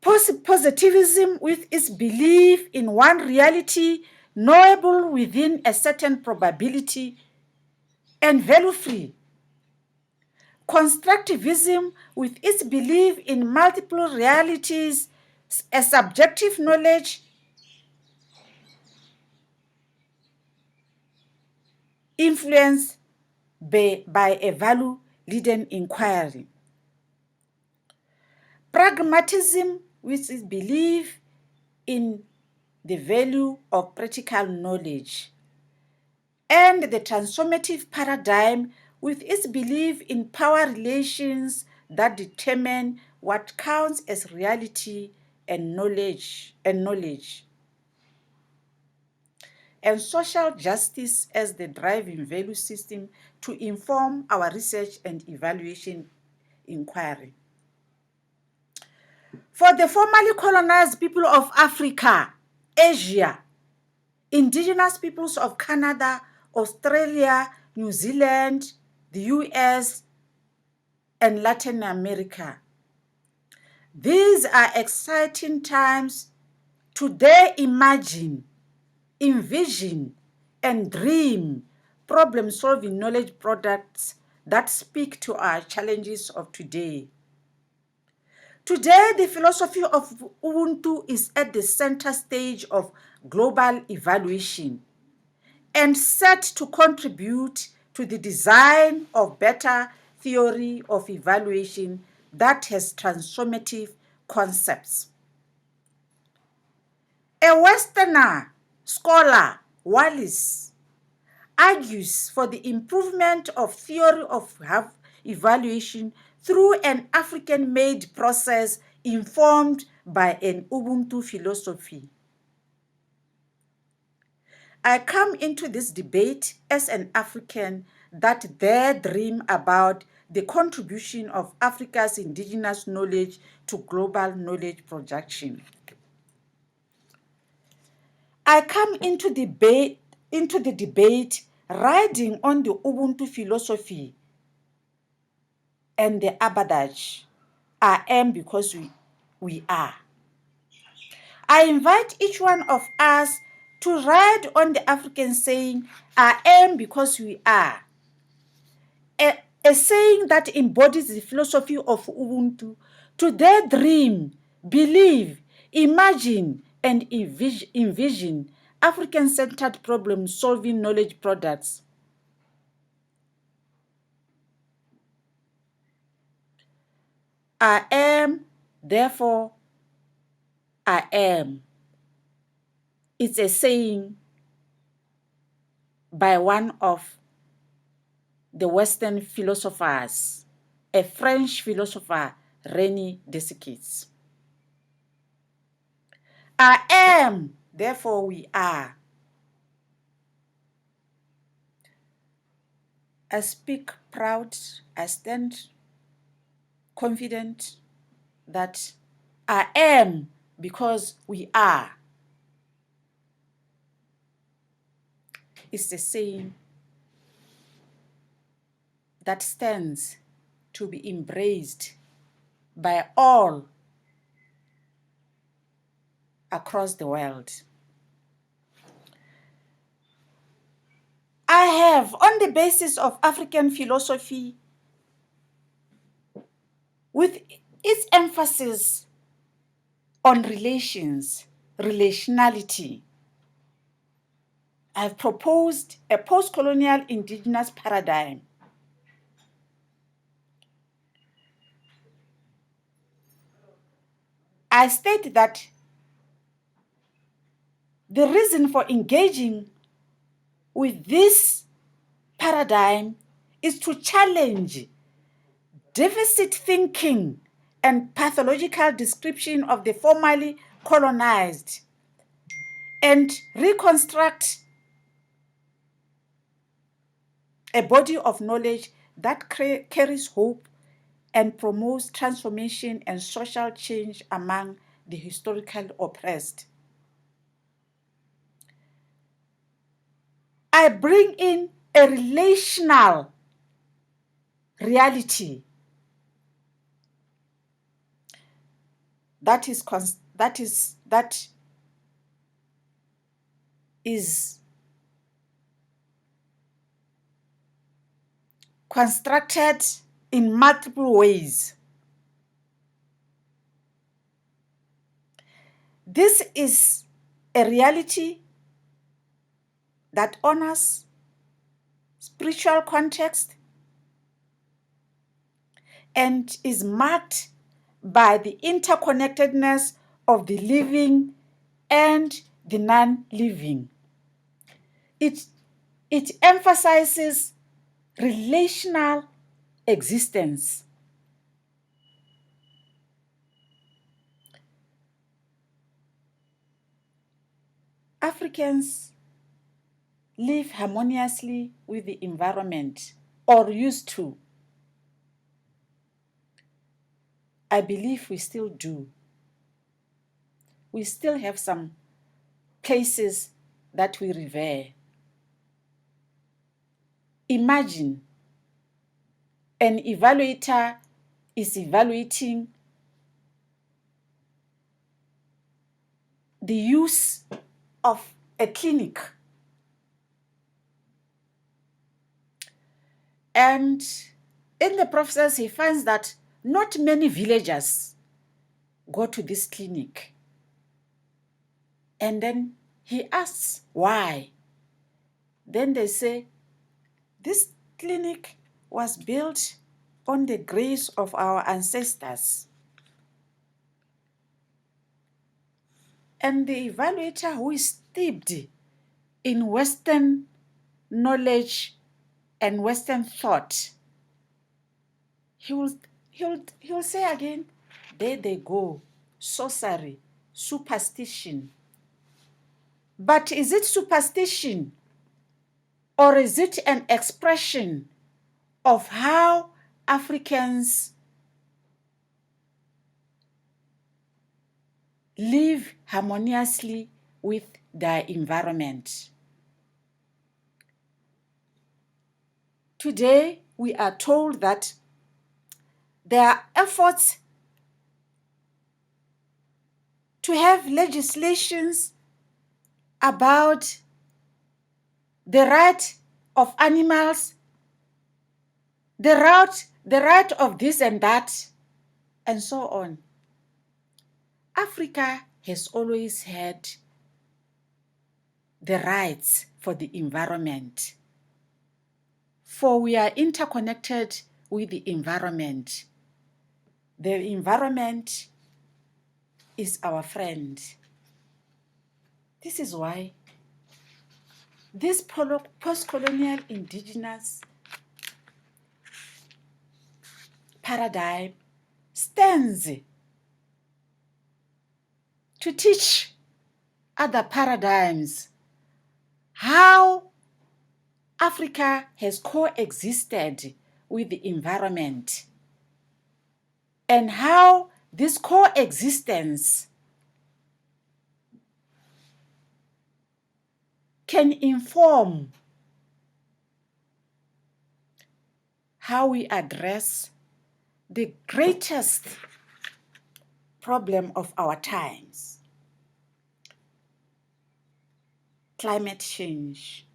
[SPEAKER 5] Positivism, with its belief in one reality knowable within a certain probability and value-free. Constructivism, with its belief in multiple realities, a subjective knowledge influenced by a value-laden inquiry. Pragmatism, which is belief in the value of practical knowledge, and the transformative paradigm with its belief in power relations that determine what counts as reality and knowledge, and social justice as the driving value system to inform our research and evaluation inquiry. For the formerly colonized people of Africa, Asia, indigenous peoples of Canada, Australia, New Zealand, the US, and Latin America, these are exciting times to dare imagine, envision, and dream problem-solving knowledge products that speak to our challenges of today. Today, the philosophy of Ubuntu is at the center stage of global evaluation and set to contribute to the design of better theory of evaluation that has transformative concepts. A Westerner scholar, Wallace, argues for the improvement of theory of evaluation through an African-made process informed by an Ubuntu philosophy. I come into this debate as an African that dare dream about the contribution of Africa's indigenous knowledge to global knowledge projection. I come into the debate riding on the Ubuntu philosophy and the adage, I am because we are. I invite each one of us to ride on the African saying, I am because we are. A saying that embodies the philosophy of Ubuntu, to dare dream, believe, imagine, and envision African-centered problem-solving knowledge products. I am, therefore, I am. It's a saying by one of the Western philosophers, a French philosopher, René Descartes. I am, therefore we are. I speak proud, I stand confident that I am because we are. It's the saying that stands to be embraced by all across the world. I have, on the basis of African philosophy, with its emphasis on relations, relationality, I've proposed a post-colonial indigenous paradigm. I state that the reason for engaging with this paradigm is to challenge deficit thinking and pathological description of the formerly colonized and reconstruct a body of knowledge that carries hope and promotes transformation and social change among the historically oppressed. I bring in a relational reality that is constructed in multiple ways. This is a reality that honors spiritual context and is marked by the interconnectedness of the living and the non-living. It emphasizes relational existence. Africans live harmoniously with the environment, or used to. I believe we still do. We still have some places that we revere. Imagine an evaluator is evaluating the use of a clinic. And in the process, he finds that not many villagers go to this clinic. And then he asks why. Then they say, this clinic was built on the graves of our ancestors. And the evaluator, who is steeped in Western knowledge and Western thought, he will say again, there they go, sorcery, superstition. But is it superstition, or is it an expression of how Africans live harmoniously with their environment? Today, we are told that there are efforts to have legislations about the right of animals, the right of this and that, and so on. Africa has always had the rights for the environment, for we are interconnected with the environment. The environment is our friend. This is why this post-colonial indigenous paradigm stands to teach other paradigms how Africa has coexisted with the environment, and how this coexistence can inform how we address the greatest problem of our times: climate change.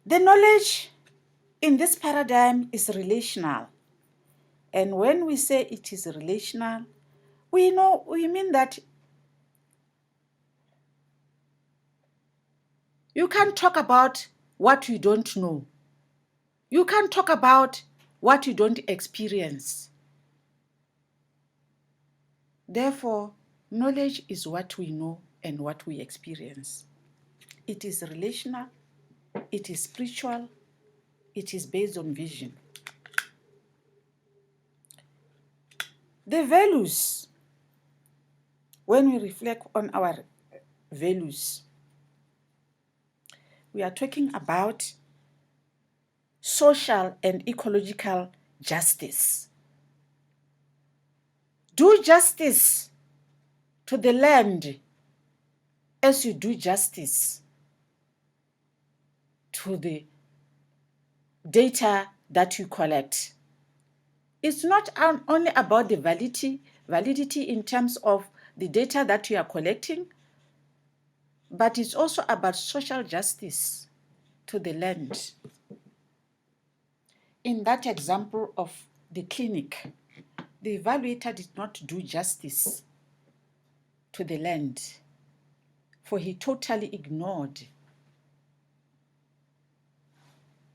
[SPEAKER 5] The knowledge in this paradigm is relational. And when we say it is relational, we mean that you can't talk about what you don't know. You can't talk about what you don't experience. Therefore, knowledge is what we know and what we experience. It is relational, it is spiritual, it is based on vision. The values, when we reflect on our values, we are talking about social and ecological justice. Do justice to the land as you do justice to the data that you collect. It's not only about the validity in terms of the data that you are collecting, but it's also about social justice to the land. In that example of the clinic, the evaluator did not do justice to the land, for he totally ignored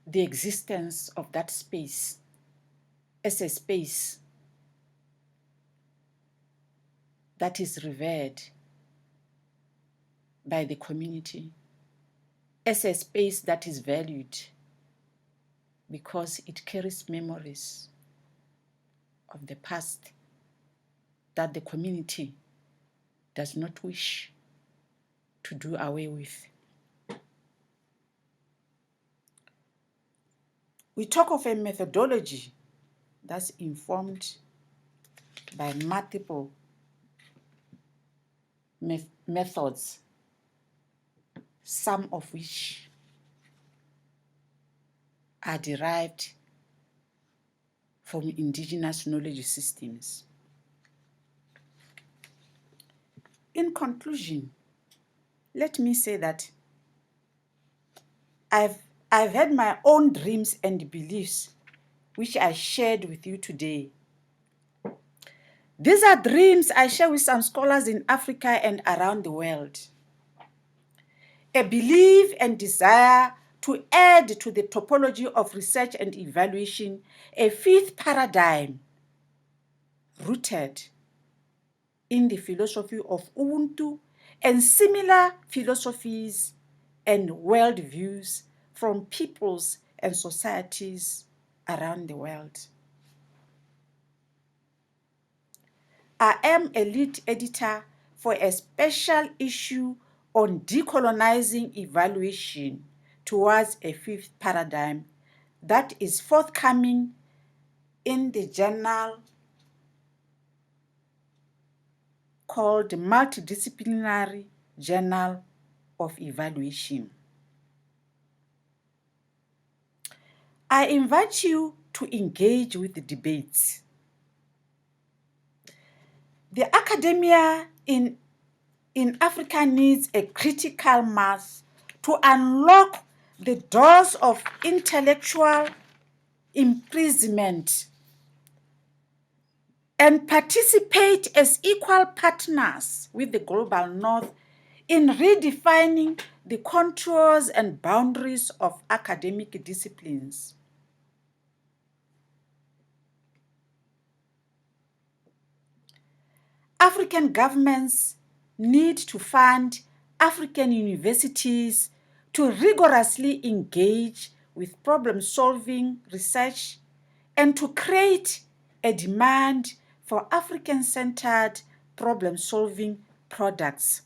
[SPEAKER 5] the existence of that space as a space that is revered by the community, as a space that is valued because it carries memories of the past that the community does not wish to do away with. We talk of a methodology that's informed by multiple methods, some of which are derived from indigenous knowledge systems. In conclusion, let me say that I've had my own dreams and beliefs, which I shared with you today. These are dreams I share with some scholars in Africa and around the world. A belief and desire to add to the topology of research and evaluation a fifth paradigm rooted in the philosophy of Ubuntu and similar philosophies and worldviews from peoples and societies around the world. I am a lead editor for a special issue on decolonizing evaluation towards a fifth paradigm that is forthcoming in the journal called Multidisciplinary Journal of Evaluation. I invite you to engage with the debates. The academia in Africa needs a critical mass to unlock the doors of intellectual imprisonment and participate as equal partners with the global north in redefining the contours and boundaries of academic disciplines. African governments need to fund African universities to rigorously engage with problem-solving research and to create a demand for African-centered problem-solving products.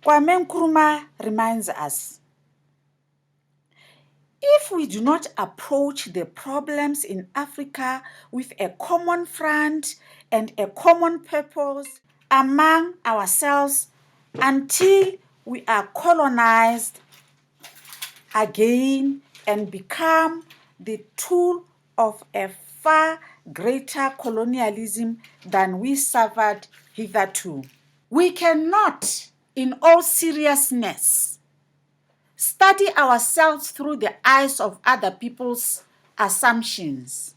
[SPEAKER 5] Kwame Nkrumah reminds us, if we do not approach the problems in Africa with a common front and a common purpose among ourselves until we are colonized again and become the tool of a far greater colonialism than we suffered hitherto, we cannot, in all seriousness, study ourselves through the eyes of other people's assumptions.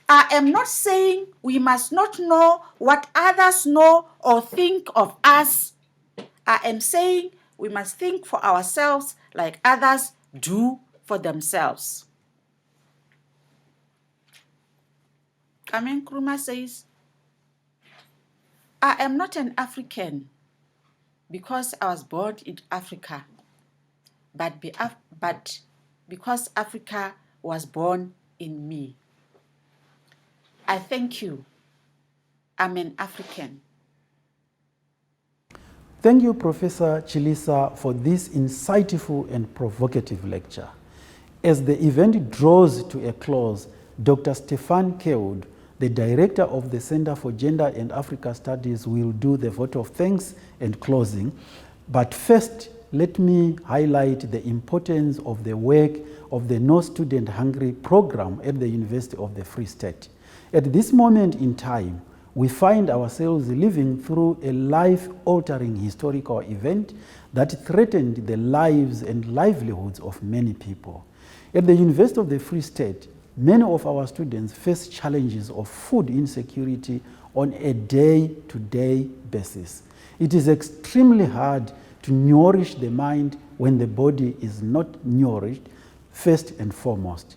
[SPEAKER 5] I am not saying we must not know what others know or think of us. I am saying we must think for ourselves like others do for themselves. Kwame Nkrumah says, I am not an African because I was born in Africa, but because Africa was born in me. I thank you. I'm an African.
[SPEAKER 1] Thank you, Professor Chilisa, for this insightful and provocative lecture. As the event draws to a close, Dr. Stefan Keud, the director of the Center for Gender and Africa Studies, will do the vote of thanks and closing. But first, let me highlight the importance of the work of the No Student Hungry program at the University of the Free State. At this moment in time, we find ourselves living through a life-altering historical event that threatened the lives and livelihoods of many people. At the University of the Free State, many of our students face challenges of food insecurity on a day-to-day basis. It is extremely hard to nourish the mind when the body is not nourished, first and foremost.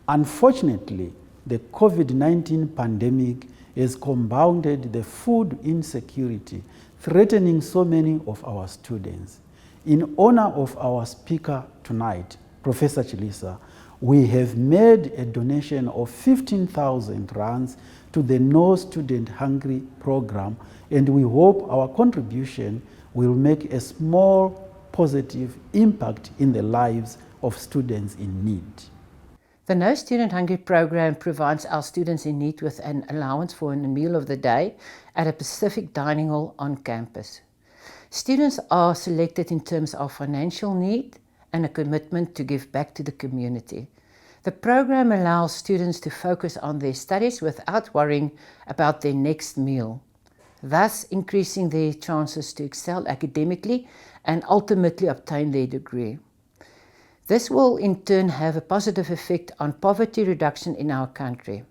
[SPEAKER 1] Unfortunately, the COVID-19 pandemic has compounded the food insecurity, threatening so many of our students. In honor of our speaker tonight, Professor Chilisa, we have made a donation of 15,000 rands to the No Student Hungry program, and we hope our contribution will make a small positive impact in the lives of students in need.
[SPEAKER 6] The No Student Hungry program provides our students in need with an allowance for a meal of the day at a specific dining hall on campus. Students are selected in terms of financial need and a commitment to give back to the community. The program allows students to focus on their studies without worrying about their next meal, thus increasing their chances to excel academically and ultimately obtain their degree. This will in turn have a positive effect on poverty reduction in our country.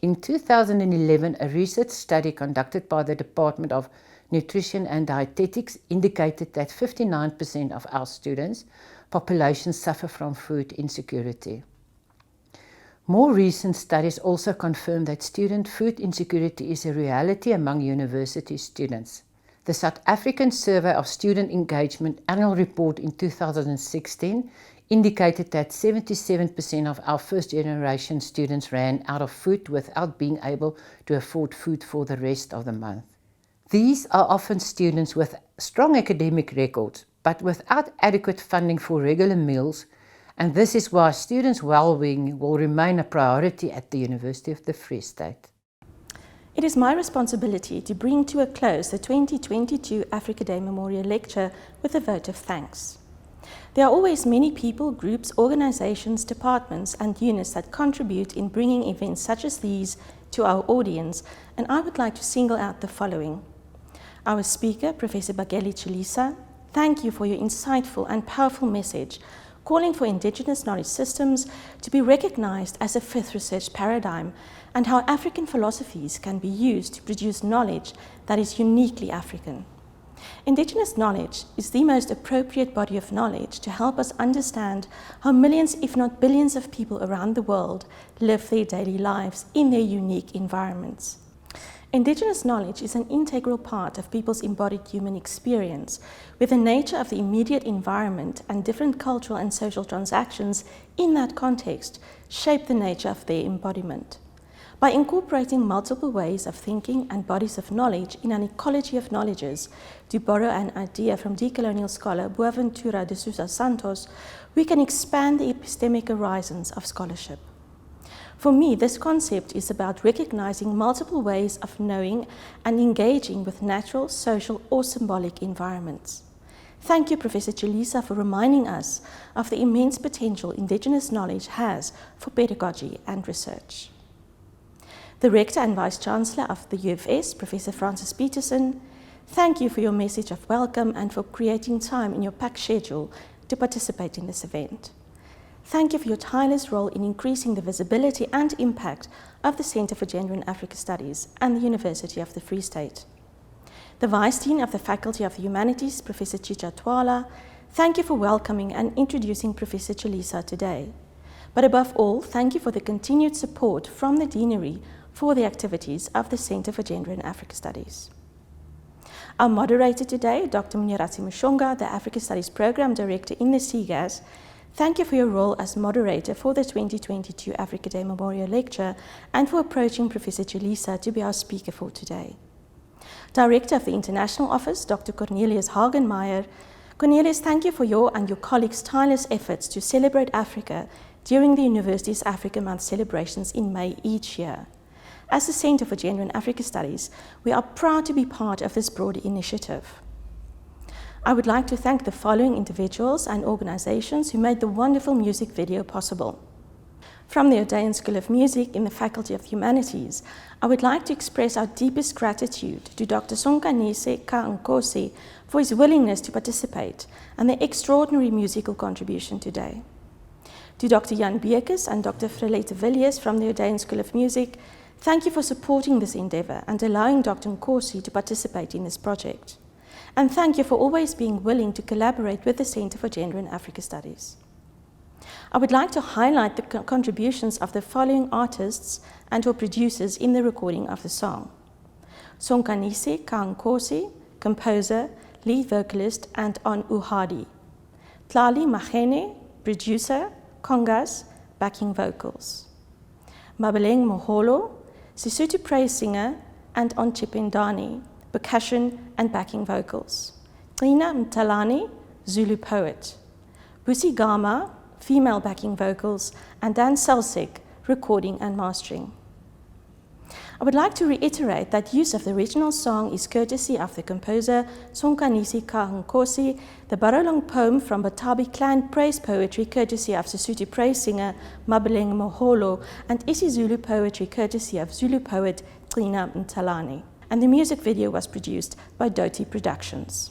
[SPEAKER 6] In 2011, a research study conducted by the Department of Nutrition and Dietetics indicated that 59% of our students' population suffer from food insecurity. More recent studies also confirm that student food insecurity is a reality among university students. The South African Survey of Student Engagement annual report in 2016 indicated that 77% of our first-generation students ran out of food without being able to afford food for the rest of the month. These are often students with strong academic records, but without adequate funding for regular meals, and this is why students' well-being will remain a priority at the University of the Free State.
[SPEAKER 7] It is my responsibility to bring to a close the 2022 Africa Day Memorial Lecture with a vote of thanks. There are always many people, groups, organizations, departments and units that contribute in bringing events such as these to our audience, and I would like to single out the following. Our speaker, Professor Bagele Chilisa, thank you for your insightful and powerful message, calling for indigenous knowledge systems to be recognized as a fifth research paradigm and how African philosophies can be used to produce knowledge that is uniquely African. Indigenous knowledge is the most appropriate body of knowledge to help us understand how millions, if not billions of people around the world live their daily lives in their unique environments. Indigenous knowledge is an integral part of people's embodied human experience, where the nature of the immediate environment and different cultural and social transactions in that context shape the nature of their embodiment. By incorporating multiple ways of thinking and bodies of knowledge in an ecology of knowledges, to borrow an idea from decolonial scholar Boaventura de Sousa Santos, we can expand the epistemic horizons of scholarship. For me, this concept is about recognizing multiple ways of knowing and engaging with natural, social, or symbolic environments. Thank you, Professor Chilisa, for reminding us of the immense potential Indigenous knowledge has for pedagogy and research. The Rector and Vice-Chancellor of the UFS, Professor Francis Peterson, thank you for your message of welcome and for creating time in your packed schedule to participate in this event. Thank you for your tireless role in increasing the visibility and impact of the Centre for Gender and Africa Studies and the University of the Free State. The Vice-Dean of the Faculty of the Humanities, Professor Chicha Twala, thank you for welcoming and introducing Professor Chilisa today. But above all, thank you for the continued support from the Deanery for the activities of the Centre for Gender and Africa Studies. Our moderator today, Dr. Mnyaratsi Mushonga, the Africa Studies Program Director in the CGAS, thank you for your role as moderator for the 2022 Africa Day Memorial Lecture and for approaching Professor Chilisa to be our speaker for today. Director of the International Office, Dr. Cornelius Hagenmeyer. Cornelius, thank you for your and your colleagues' tireless efforts to celebrate Africa during the University's Africa Month celebrations in May each year. As the Centre for Gender and Africa Studies, we are proud to be part of this broader initiative. I would like to thank the following individuals and organizations who made the wonderful music video possible. From the Odeon School of Music in the Faculty of Humanities, I would like to express our deepest gratitude to Dr. Sonkanise Ka-Nkosi for his willingness to participate and their extraordinary musical contribution today. To Dr. Jan Beekes and Dr. Frelete Villiers from the Odeon School of Music, thank you for supporting this endeavor and allowing Dr. Nkosi to participate in this project. And thank you for always being willing to collaborate with the Centre for Gender and Africa Studies. I would like to highlight the contributions of the following artists and/or producers in the recording of the song. Sonkanisi Kankosi, composer, lead vocalist, and on Uhadi. Tlali Magene, producer, congas, backing vocals. Mabeleng Moholo, Sesotho praise singer, and on Chipendani, percussion and backing vocals. Trina Mtalani, Zulu poet. Busi Gama, female backing vocals, and Dan Selsik, recording and mastering. I would like to reiterate that use of the original song is courtesy of the composer Sonkanisi Kahankosi, the Barolong poem from Batabi clan praise poetry courtesy of Sesotho praise singer Mabeleng Moholo, and isiZulu poetry courtesy of Zulu poet Trina Mtalani. And the music video was produced by Doti Productions.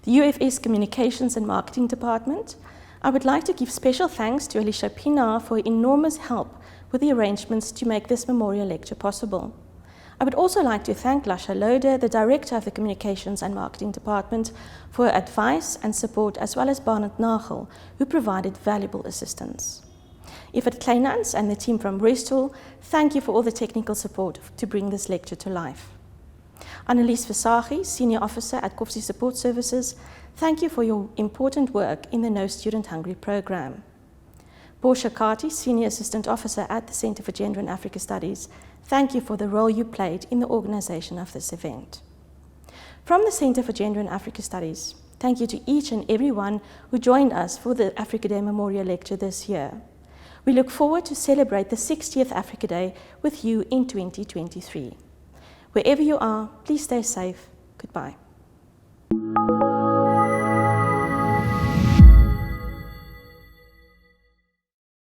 [SPEAKER 7] The UFS Communications and Marketing Department, I would like to give special thanks to Alicia Pinar for her enormous help with the arrangements to make this memorial lecture possible. I would also like to thank Lasha Loder, the Director of the Communications and Marketing Department, for her advice and support, as well as Barnett Nagel, who provided valuable assistance. Yvette Kleinans and the team from Bristol, thank you for all the technical support to bring this lecture to life. Annelies Versaghi, Senior Officer at COFSI Support Services, thank you for your important work in the No Student Hungry program. Portia Kati, Senior Assistant Officer at the Centre for Gender and Africa Studies, thank you for the role you played in the organisation of this event. From the Centre for Gender and Africa Studies, thank you to each and everyone who joined us for the Africa Day Memorial Lecture this year. We look forward to celebrate the 60th Africa Day with you in 2023. Wherever you are, please stay safe. Goodbye.